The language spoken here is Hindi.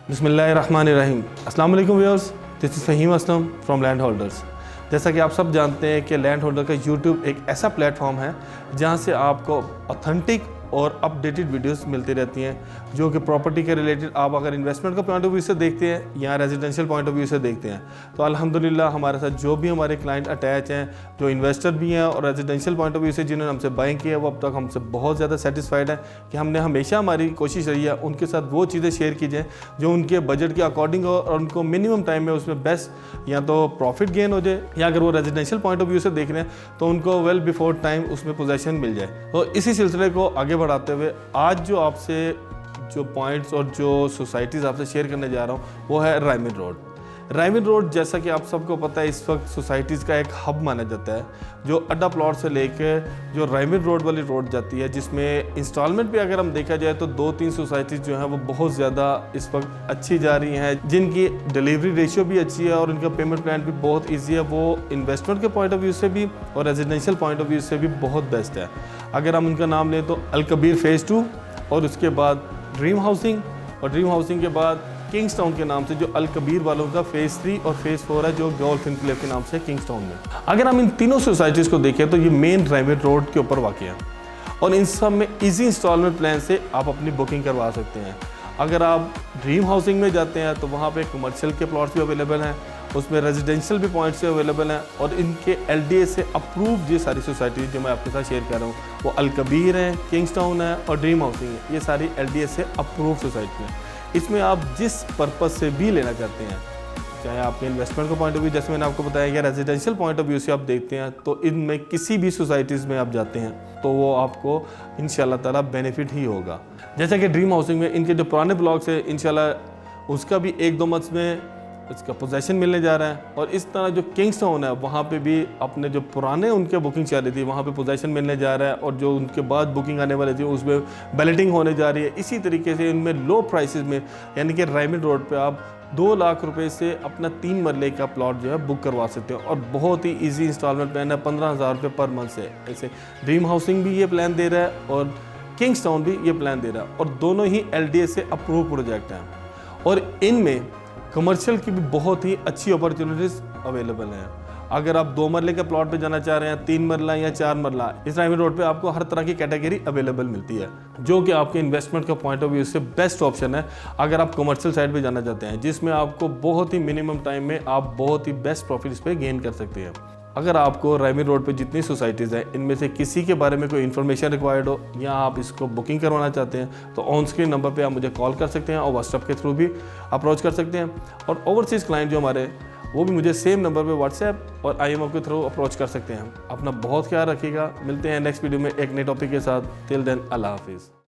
बिस्मिल्लाहिर्रहमानिर्रहीम। अस्सलाम वालेकुम viewers, this is Faheem Aslam from Land Holders. जैसा कि आप सब जानते हैं कि लैंड होल्डर का यूट्यूब एक ऐसा प्लेटफॉर्म है जहां से आपको ऑथेंटिक और अपडेटेड वीडियोस मिलती रहती हैं जो कि प्रॉपर्टी के रिलेटेड आप अगर इन्वेस्टमेंट का पॉइंट ऑफ व्यू से देखते हैं या रेजिडेंशियल पॉइंट ऑफ व्यू से देखते हैं तो अल्हम्दुलिल्लाह हमारे साथ जो भी हमारे क्लाइंट अटैच हैं, जो इन्वेस्टर भी हैं और रेजिडेंशियल पॉइंट ऑफ व्यू से जिन्होंने हमसे बाइंग किया है, वो अब तक हमसे बहुत ज़्यादा सेटिस्फाइड है कि हमने हमेशा हमारी कोशिश रही है उनके साथ वो चीज़ें शेयर की जाएँ जो उनके बजट के अकॉर्डिंग हो और उनको मिनिमम टाइम में उसमें बेस्ट या तो प्रॉफिट गेन हो जाए या अगर वो रेजिडेंशियल पॉइंट ऑफ व्यू से देख रहे हैं तो उनको वेल बिफोर टाइम उसमें पोजेसन मिल जाए। तो इसी सिलसिले को आगे बढ़ाते हुए आज जो आपसे जो पॉइंट्स और जो सोसाइटीज़ आपसे शेयर करने जा रहा हूँ वो है रायमिन रोड। रायमिन रोड जैसा कि आप सबको पता है इस वक्त सोसाइटीज़ का एक हब माना जाता है, जो अड्डा प्लॉट से लेकर जो रायमिन रोड वाली रोड जाती है, जिसमें इंस्टॉलमेंट पे अगर हम देखा जाए तो 2-3 सोसाइटीज़ जो हैं वो बहुत ज़्यादा इस वक्त अच्छी जा रही हैं, जिनकी डिलीवरी रेशियो भी अच्छी है और उनका पेमेंट प्लान भी बहुत ईजी है। वो इन्वेस्टमेंट के पॉइंट ऑफ व्यू से भी और रेजिडेंशियल पॉइंट ऑफ व्यू से भी बहुत बेस्ट है। अगर हम उनका नाम लें तो अल कबीर फ़ेज़ 2 और उसके बाद ड्रीम हाउसिंग और ड्रीम हाउसिंग के बाद किंग्स टाउन के नाम से जो अल कबीर वालों का फ़ेज़ 3 और फ़ेज़ 4 है जो गोल्फ इनक्लेव के नाम से किंग्स टाउन में। अगर हम इन तीनों सोसाइटीज़ को देखें तो ये मेन रायमिन रोड के ऊपर वाक़ है और इन सब में इजी इंस्टॉलमेंट प्लान से आप अपनी बुकिंग करवा सकते हैं। अगर आप ड्रीम हाउसिंग में जाते हैं तो वहाँ पे कमर्शियल के प्लॉट्स भी अवेलेबल हैं, उसमें रेजिडेंशियल भी पॉइंट्स से अवेलेबल हैं और इनके LDA से अप्रूव ये सारी सोसाइटी जो मैं आपके साथ शेयर कर रहा हूँ वो अल कबीर है, किंग्स टाउन है और ड्रीम हाउसिंग है। ये सारी LDA से अप्रूव सोसाइटी हैं। इसमें आप जिस पर्पज़ से भी लेना चाहते हैं, चाहे आपके इन्वेस्टमेंट का पॉइंट ऑफ व्यू जैसे मैंने आपको बताया या रेजिडेंशियल पॉइंट ऑफ व्यू से आप देखते हैं, तो इनमें किसी भी सोसाइटीज़ में आप जाते हैं तो वो आपको इंशाल्लाह ताला बेनिफिट ही होगा। जैसे कि ड्रीम हाउसिंग में इनके जो पुराने ब्लॉक्स है इंशाल्लाह उसका भी 1-2 मंथ्स में इसका पोजेसन मिलने जा रहा है और इस तरह जो किंग्स टाउन है वहाँ पे भी अपने जो पुराने उनके बुकिंग चल रही थी वहाँ पे पोजेसन मिलने जा रहा है और जो उनके बाद बुकिंग आने वाली थी उसमें बैलेटिंग होने जा रही है। इसी तरीके से इनमें लो प्राइसेस में यानी कि रायमिन रोड पे आप 2 लाख रुपए से अपना 3 मरले का प्लॉट जो है बुक करवा सकते हो और बहुत ही ईजी इंस्टॉलमेंट प्लान है 15,000 रुपये पर मंथ से। ऐसे ड्रीम हाउसिंग भी ये प्लान दे रहा है और किंग्स टाउन भी ये प्लान दे रहा है और दोनों ही LDA से अप्रूव प्रोजेक्ट हैं और इनमें कमर्शियल की भी बहुत ही अच्छी अपॉर्चुनिटीज़ अवेलेबल हैं। अगर आप 2 मरले के प्लॉट पे जाना चाह रहे हैं, 3 मरला या 4 मरला, इस रायमिन रोड पे आपको हर तरह की कैटेगरी अवेलेबल मिलती है जो कि आपके इन्वेस्टमेंट का पॉइंट ऑफ व्यू से बेस्ट ऑप्शन है अगर आप कमर्शियल साइड पे जाना चाहते हैं, जिसमें आपको बहुत ही मिनिमम टाइम में आप बहुत ही बेस्ट प्रॉफिट इस पर गेन कर सकते हैं। अगर आपको रायमिन रोड पे जितनी सोसाइटीज़ हैं इनमें से किसी के बारे में कोई इन्फॉर्मेशन रिक्वायर्ड हो या आप इसको बुकिंग करवाना चाहते हैं तो ऑन स्क्रीन नंबर पे आप मुझे कॉल कर सकते हैं और व्हाट्सएप के थ्रू भी अप्रोच कर सकते हैं और ओवरसीज़ क्लाइंट जो हमारे वो भी मुझे सेम नंबर पे व्हाट्सएप और IMO के थ्रू अप्रोच कर सकते हैं। अपना बहुत ख्याल रखिएगा, मिलते हैं नेक्स्ट वीडियो में एक नए टॉपिक के साथ। टिल देन अल्लाह हाफिज़।